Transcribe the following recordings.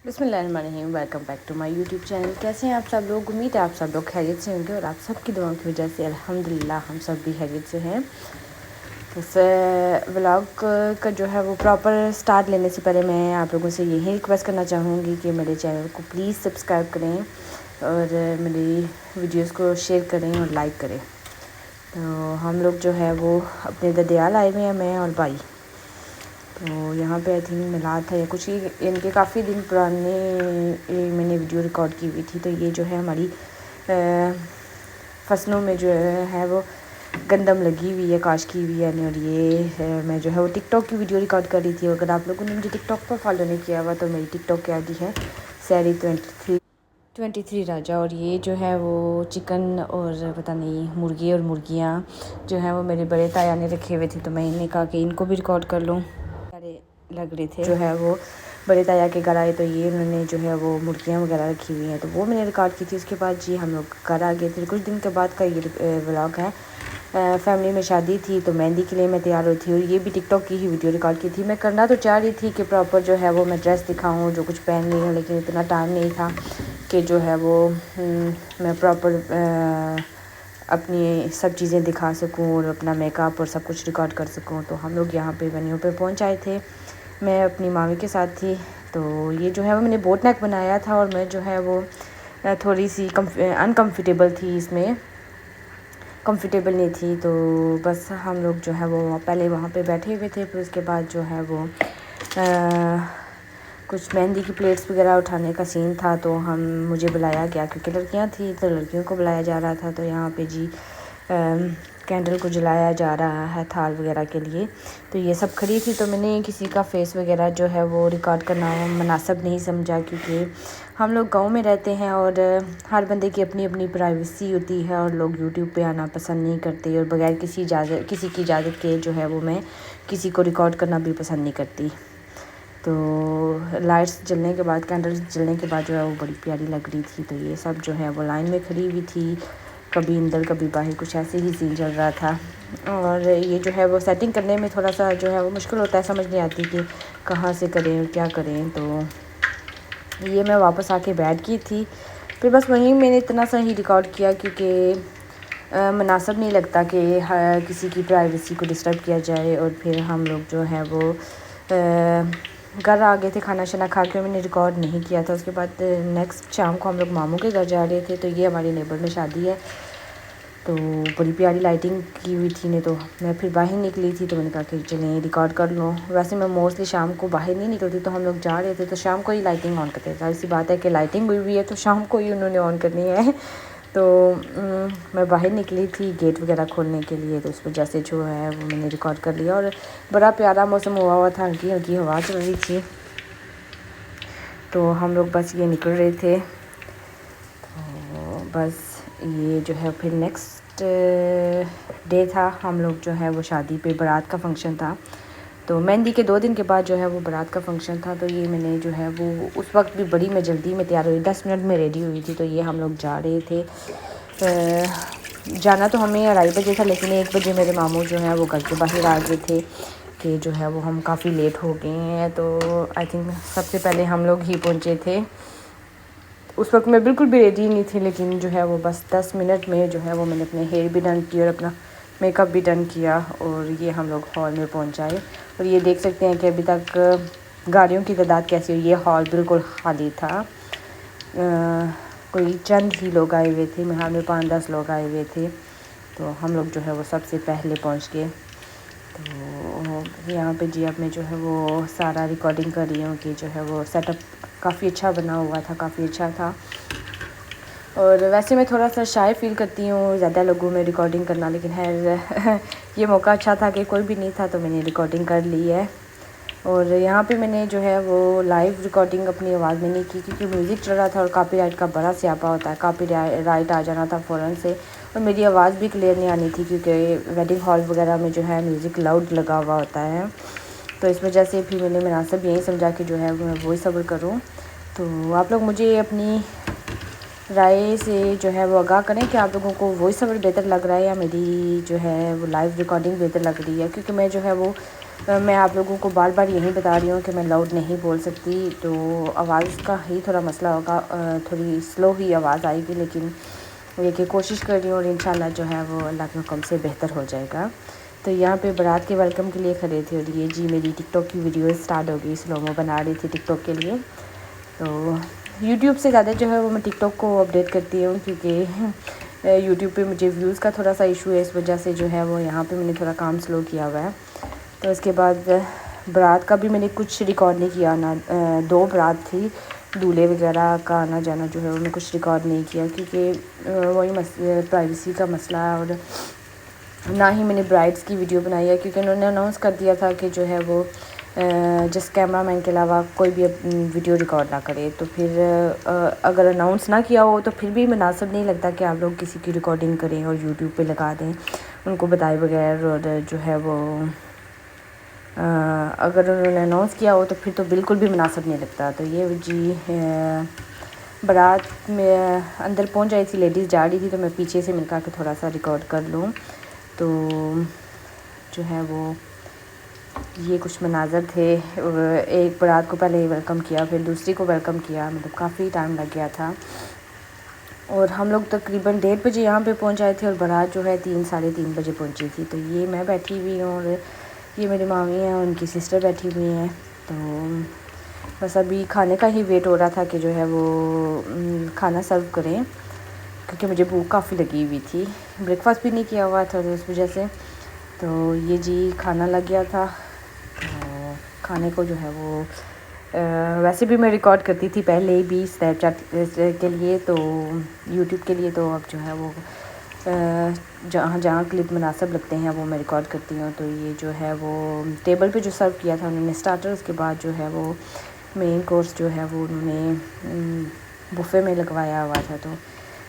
बिस्मिल्लाहिर्रहमानिर्रहीम। Welcome back to my YouTube channel. कैसे हैं आप सब लोग? उम्मीद है आप सब लोग खैरियत से होंगे और आप सबकी दुआओं की वजह से अल्हम्दुलिल्लाह हम सब भी खैरियत से हैं। इस व्लॉग का जो है वो प्रॉपर स्टार्ट लेने से पहले मैं आप लोगों से यही रिक्वेस्ट करना चाहूँगी कि मेरे चैनल को प्लीज़ सब्सक्राइब करें और मेरी वीडियोस को शेयर करें और लाइक करें। तो हम लोग जो है वो अपने ददियाल आए हुए हैं, मैं और भाई। तो यहाँ पे आई थिंक मिलाद था या कुछ, इनके काफ़ी दिन पुराने मैंने वीडियो रिकॉर्ड की हुई थी। तो ये जो है हमारी फसलों में जो है वो गंदम लगी हुई है, काश की हुई है। और ये मैं जो है वो टिकटॉक की वीडियो रिकॉर्ड कर रही थी। अगर आप लोगों ने मुझे टिकटॉक पर फॉलो नहीं किया हुआ तो मेरी टिकटॉक की आईडी है सैरी 23 राजा। और ये जो है वो चिकन और पता नहीं मुर्गी और मुर्गियाँ जो है वो मेरे बड़े ताया ने रखे हुए थे, तो मैं इन्हें कहा कि इनको भी रिकॉर्ड कर लूँ। सारे लग रहे थे जो है वो बड़े ताया के घर आए, तो ये उन्होंने जो है वो मुर्गियाँ वगैरह रखी हुई हैं, तो वो मैंने रिकॉर्ड की थी। उसके बाद जी हम लोग घर आ गए थे। कुछ दिन के बाद का ये व्लॉग है। फैमिली में शादी थी तो मेहंदी के लिए मैं तैयार हुई थी और ये भी टिकटॉक की ही वीडियो रिकॉर्ड की थी। मैं करना तो चाह रही थी कि प्रॉपर जो है वो मैं ड्रेस दिखाऊँ जो कुछ पहन रही हूँ, लेकिन इतना टाइम नहीं था कि जो है वो मैं प्रॉपर अपनी सब चीज़ें दिखा सकूं और अपना मेकअप और सब कुछ रिकॉर्ड कर सकूं। तो हम लोग यहाँ पे वेन्यू पे पहुँच आए थे। मैं अपनी मामी के साथ थी। तो ये जो है वो मैंने बोट नेक बनाया था और मैं जो है वो थोड़ी सी अनकम्फर्टेबल थी, इसमें कंफर्टेबल नहीं थी। तो बस हम लोग जो है वो पहले वहाँ पे बैठे हुए थे, फिर उसके बाद जो है वो कुछ मेहंदी की प्लेट्स वगैरह उठाने का सीन था। तो मुझे बुलाया गया क्योंकि लड़कियां थी तो लड़कियों को बुलाया जा रहा था। तो यहाँ पे जी कैंडल को जलाया जा रहा है थाल वगैरह के लिए। तो ये सब खड़ी थी, तो मैंने किसी का फेस वगैरह जो है वो रिकॉर्ड करना मुनासिब नहीं समझा, क्योंकि हम लोग गांव में रहते हैं और हर बंदे की अपनी अपनी प्राइवेसी होती है और लोग यूट्यूब पे आना पसंद नहीं करते और बगैर किसी की इजाज़त के जो है वो मैं किसी को रिकॉर्ड करना भी पसंद नहीं करती। तो लाइट्स जलने के बाद, कैंडल्स जलने के बाद जो है वो बड़ी प्यारी लग रही थी। तो ये सब जो है वो लाइन में खड़ी हुई थी, कभी अंदर कभी बाहर, कुछ ऐसे ही सीन चल रहा था। और ये जो है वो सेटिंग करने में थोड़ा सा जो है वो मुश्किल होता है, समझ नहीं आती कि कहाँ से करें और क्या करें। तो ये मैं वापस आके बैठ गई थी। फिर बस वहीं मैंने इतना सा ही रिकॉर्ड किया, क्योंकि मुनासिब नहीं लगता कि किसी की प्राइवेसी को डिस्टर्ब किया जाए। और फिर हम लोग जो है वो घर आ गए थे, खाना शाना खा के मैंने रिकॉर्ड नहीं किया था। उसके बाद नेक्स्ट शाम को हम लोग मामू के घर जा रहे थे। तो ये हमारे नेबर में शादी है, तो बड़ी प्यारी लाइटिंग की हुई थी। नहीं तो मैं फिर बाहर निकली थी, तो मैंने कहा कि चलें रिकॉर्ड कर लो। वैसे मैं मोस्टली शाम को बाहर नहीं निकलती, तो हम लोग जा रहे थे तो शाम को ही लाइटिंग ऑन करते थे। ऐसी बात है कि लाइटिंग हुई हुई है तो शाम को ही उन्होंने ऑन करनी है। तो मैं बाहर निकली थी गेट वगैरह खोलने के लिए, तो उस वजह से जो है वो मैंने रिकॉर्ड कर लिया। और बड़ा प्यारा मौसम हुआ था, हल्की हल्की हवा चल रही थी। तो हम लोग बस ये निकल रहे थे। तो बस ये जो है फिर नेक्स्ट डे था। हम लोग जो है वो शादी पे बारात का फंक्शन था। तो मेहंदी के 2 दिन के बाद जो है वो बारात का फंक्शन था। तो ये मैंने जो है वो उस वक्त भी बड़ी मैं जल्दी में तैयार हुई, 10 मिनट में रेडी हुई थी। तो ये हम लोग जा रहे थे। जाना तो हमें 2:30 बजे था, लेकिन 1 बजे मेरे मामू जो हैं वो घर के बाहर आ गए थे कि जो है वो हम काफ़ी लेट हो गए हैं। तो आई थिंक सबसे पहले हम लोग ही पहुँचे थे। उस वक्त मैं बिल्कुल भी रेडी नहीं थी, लेकिन जो है वो बस 10 मिनट में जो है वो मैंने अपने हेयर भी डन किया और अपना मेकअप भी डन किया। और ये हम लोग हॉल में पहुंच आए। और ये देख सकते हैं कि अभी तक गाड़ियों की तादाद कैसी हुई है। हॉल बिल्कुल खाली था। कोई चंद ही लोग आए हुए थे, मेरे हाल में 5-10 लोग आए हुए थे। तो हम लोग जो है वो सबसे पहले पहुंच गए। तो यहाँ पे जी अब मैं जो है वो सारा रिकॉर्डिंग कर रही हूँ कि जो है वो सेटअप काफ़ी अच्छा बना हुआ था, काफ़ी अच्छा था। और वैसे मैं थोड़ा सा शाय फ़ील करती हूँ ज़्यादा लोगों में रिकॉर्डिंग करना, लेकिन है ये मौका अच्छा था कि कोई भी नहीं था, तो मैंने रिकॉर्डिंग कर ली है। और यहाँ पे मैंने जो है वो लाइव रिकॉर्डिंग अपनी आवाज़ में नहीं की, क्योंकि म्यूज़िक चल रहा था और कॉपीराइट का बड़ा स्यापा होता है, कॉपीराइट आ जाना था फ़ौरन से। और मेरी आवाज़ भी क्लियर नहीं आनी थी, क्योंकि वेडिंग हॉल वगैरह में जो है म्यूज़िक लाउड लगा हुआ होता है। तो इस वजह से फिर मैंने मुनासिब यही समझा कि जो है मैं वॉइस ओवर करूँ। तो आप लोग मुझे अपनी राय से जो है वो आगाह करें कि आप लोगों को वॉइस ओवर बेहतर लग रहा है या मेरी जो है वो लाइव रिकॉर्डिंग बेहतर लग रही है। क्योंकि मैं जो है वो मैं आप लोगों को बार बार यही बता रही हूँ कि मैं लाउड नहीं बोल सकती, तो आवाज़ का ही थोड़ा मसला होगा, थोड़ी स्लो ही आवाज़ आएगी, लेकिन ये कि कोशिश कर रही हूँ और इंशाल्लाह जो है वो अल्लाह के हुक्म से बेहतर हो जाएगा। तो यहाँ पे बारात के वेलकम के लिए खड़े थे और ये जी मेरी टिकटॉक की वीडियो स्टार्ट हो गई, स्लोमो बना रही थी टिकटॉक के लिए। तो यूट्यूब से ज़्यादा जो है वो मैं टिकटॉक को अपडेट करती हूँ, क्योंकि यूट्यूब पे मुझे व्यूज़ का थोड़ा सा इशू है, इस वजह से जो है वो यहाँ पे मैंने थोड़ा काम स्लो किया हुआ है। तो इसके बाद बारात का भी मैंने कुछ रिकॉर्ड नहीं किया ना, 2 बारात थी, दूल्हे वगैरह का आना जाना जो है वो मैं कुछ रिकॉर्ड नहीं किया, क्योंकि वही प्राइवेसी का मसला है, और ना ही मैंने ब्राइड्स की वीडियो बनाई है, क्योंकि उन्होंने अनाउंस कर दिया था कि जो है वो जस्ट कैमरा मैन के अलावा कोई भी वीडियो रिकॉर्ड ना करे। तो फिर अगर अनाउंस ना किया हो तो फिर भी मुनासिब नहीं लगता कि आप लोग किसी की रिकॉर्डिंग करें और यूट्यूब पे लगा दें उनको बताए बगैर, और जो है वो अगर उन्होंने अनाउंस किया हो तो फिर तो बिल्कुल भी मुनासिब नहीं लगता। तो ये जी बारात में अंदर पहुंच जाई थी, लेडीज़ जा रही थी, तो मैं पीछे से मिलकर के थोड़ा सा रिकॉर्ड कर लूँ। तो जो है वो ये कुछ मनाज़र थे, एक बारात को पहले वेलकम किया, फिर दूसरी को वेलकम किया, मतलब काफ़ी टाइम लग गया था। और हम लोग तकरीबन 1:30 बजे यहाँ पे पहुँच आए थे और बारात जो है 3 साढ़े 3 बजे पहुँची थी। तो ये मैं बैठी हुई हूँ और ये मेरी मामी हैं, उनकी सिस्टर बैठी हुई हैं। तो बस अभी खाने का ही वेट हो रहा था कि जो है वो खाना सर्व करें, क्योंकि मुझे भूख काफ़ी लगी हुई थी, ब्रेकफास्ट भी नहीं किया हुआ था तो उस वजह से। तो ये जी खाना लग गया था, तो खाने को जो है वो वैसे भी मैं रिकॉर्ड करती थी पहले भी स्नैपचैट के लिए, तो यूट्यूब के लिए, तो अब जो है वो जहाँ जहाँ क्लिप मुनासिब लगते हैं वो मैं रिकॉर्ड करती हूँ। तो ये जो है वो टेबल पे जो सर्व किया था उन्होंने स्टार्टर, उसके बाद जो है वो मेन कोर्स जो है वो उन्होंने बुफ़े में लगवाया हुआ था। तो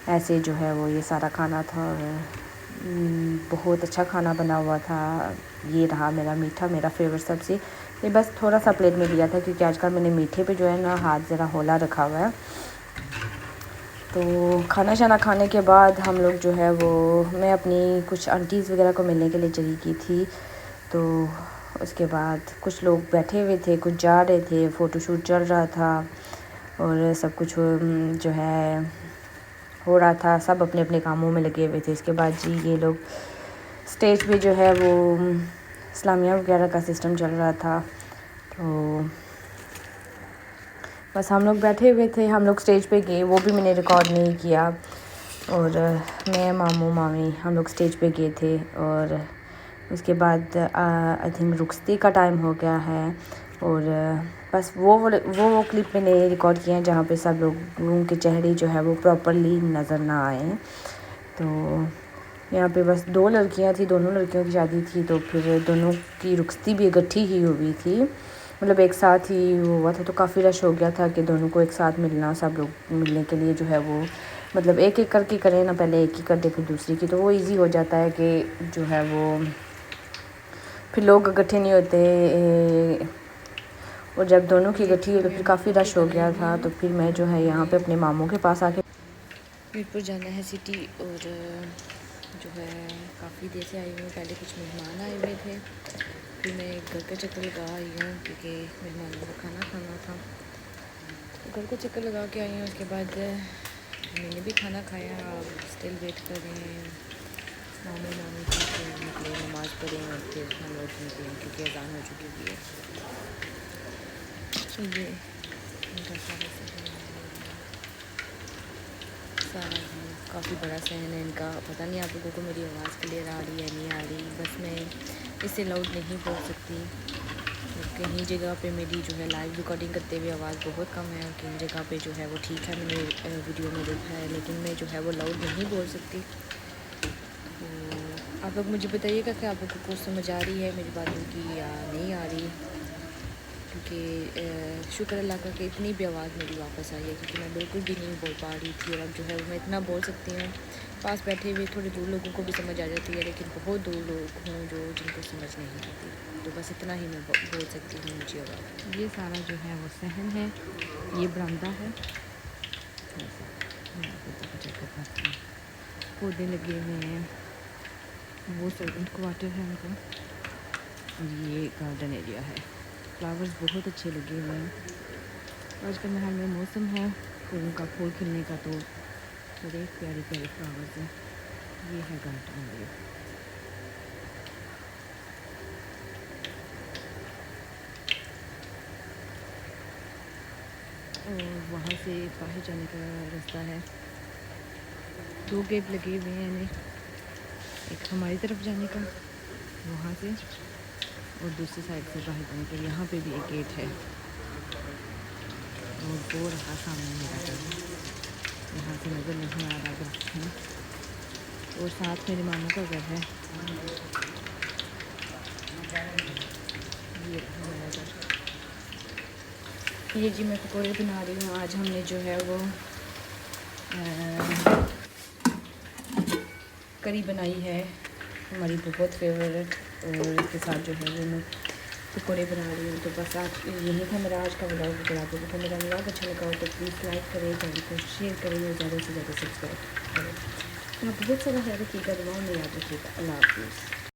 ऐसे जो है वो ये सारा खाना था और बहुत अच्छा खाना बना हुआ था। ये रहा मेरा मीठा, मेरा फेवरेट सबसे। ये बस थोड़ा सा प्लेट में लिया था, क्योंकि आजकल मैंने मीठे पे जो है ना हाथ ज़रा हौला रखा हुआ है। तो खाना शाना खाने के बाद हम लोग जो है वो मैं अपनी कुछ आंटीज़ वगैरह को मिलने के लिए चली गई थी। तो उसके बाद कुछ लोग बैठे हुए थे, कुछ जा रहे थे, फ़ोटोशूट चल रहा था और सब कुछ जो है हो रहा था, सब अपने अपने कामों में लगे हुए थे। इसके बाद जी ये लोग स्टेज पे जो है वो इस्लामिया वगैरह का सिस्टम चल रहा था। तो बस हम लोग बैठे हुए थे, हम लोग स्टेज पे गए, वो भी मैंने रिकॉर्ड नहीं किया। और मैं मामू मामी हम लोग स्टेज पे गए थे, और उसके बाद आई थिंक रुखसती का टाइम हो गया है। और बस वो क्लिप मैंने रिकॉर्ड किए हैं जहाँ पे सब लोगों के चेहरे जो है वो प्रॉपरली नज़र ना आए। तो यहाँ पे बस 2 लड़कियाँ थी, दोनों लड़कियों की शादी थी, तो फिर दोनों की रुखसती भी इकट्ठी ही हुई थी, मतलब एक साथ ही हुआ था। तो काफ़ी रश हो गया था कि दोनों को एक साथ मिलना, सब लोग मिलने के लिए जो है वो मतलब एक एक करके करें ना, पहले एक ही कर दे फिर दूसरी की, तो वो इजी हो जाता है कि जो है वो फिर लोग इकट्ठे नहीं होते। और जब दोनों की इकट्ठी हुई तो फिर काफ़ी रश हो गया था। तो फिर मैं जो है यहाँ पे अपने मामू के पास आके मीरपुर जाना है सिटी, और जो है काफ़ी देर से आई हूँ। पहले कुछ मेहमान आए हुए थे, फिर मैं घर का चक्कर लगा आई हूँ क्योंकि मेहमानों को खाना खाना था। घर को चक्कर लगा के आई हूँ, उसके बाद मैंने भी खाना खाया। अब स्टिल वेट कर रहे हैं मामू मामी की, फिर निकले नमाज़ पढ़ें और फिर हम लोग निकलें क्योंकि अज़ान हो चुकी है। तो ये इनका सारा काफ़ी बड़ा सहन है इनका। पता नहीं आप लोगों को मेरी आवाज़ क्लियर आ रही है नहीं आ रही, बस मैं इससे लाउड नहीं बोल सकती। कहीं जगह पे मेरी जो है लाइव रिकॉर्डिंग करते हुए आवाज़ बहुत कम है, और कहीं जगह पे जो है वो ठीक है, मैंने वीडियो में देखा है, लेकिन मैं जो है वो लाउड नहीं बोल सकती। तो आप लोग मुझे बताइएगा कि आप लोगों को समझ आ रही है मेरी बातों की या नहीं आ रही, क्योंकि शुक्र अल्लाह का कि इतनी भी आवाज़ मेरी वापस आई है, क्योंकि मैं बिल्कुल भी नहीं बोल पा रही थी। और अब जो है मैं इतना बोल सकती हूँ, पास बैठे हुए थोड़े दूर लोगों को भी समझ आ जाती है, लेकिन बहुत दूर लोग हों जो जिनको समझ नहीं आती, तो बस इतना ही मैं बोल सकती हूँ ऊँची आवाज़। ये सारा जो है वो सहन है, ये बरामदा है, पौधे लगे हुए हैं, वो सर्वेंट क्वार्टर है उनका। और ये गार्डन एरिया है। फ्लावर्स बहुत अच्छे लगे हुए हैं। आजकल महल में मौसम है फूलों का, फूल खिलने का, तो बड़े प्यारे प्यारे फ्लावर्स हैं। ये है गार्डन एरिया। और वहाँ से बाहर जाने का रास्ता है। 2 गेट लगे हुए हैं इन्हें, एक हमारी तरफ जाने का वहाँ से, और दूसरी साइड से बाहर जाने के। यहाँ पे भी एक गेट है। और वो रहा सामने मेरा घर, यहाँ से नज़र नहीं आ रहा घर है। और साथ मेरे मामू का घर है। ये रहा मेरा घर। ये जी मैं पकौड़े बना रही हूँ। आज हमने जो है वो करी बनाई है, हमारी बहुत फेवरेट। और इसके साथ जो है वो मैं पकौड़े बना रही हूँ। तो बस आज यही था मेरा आज का व्लॉग। अगर आपको तो मेरा व्लॉग अच्छा लगा हो तो प्लीज़ लाइक करें, चैनल को शेयर करें और ज़्यादा से ज़्यादा सब्सक्राइब करें। तो आप बहुत सारा ख्याल रखिएगा, दुआओं में याद रखिएगा। अल्लाह हाफ़िज़।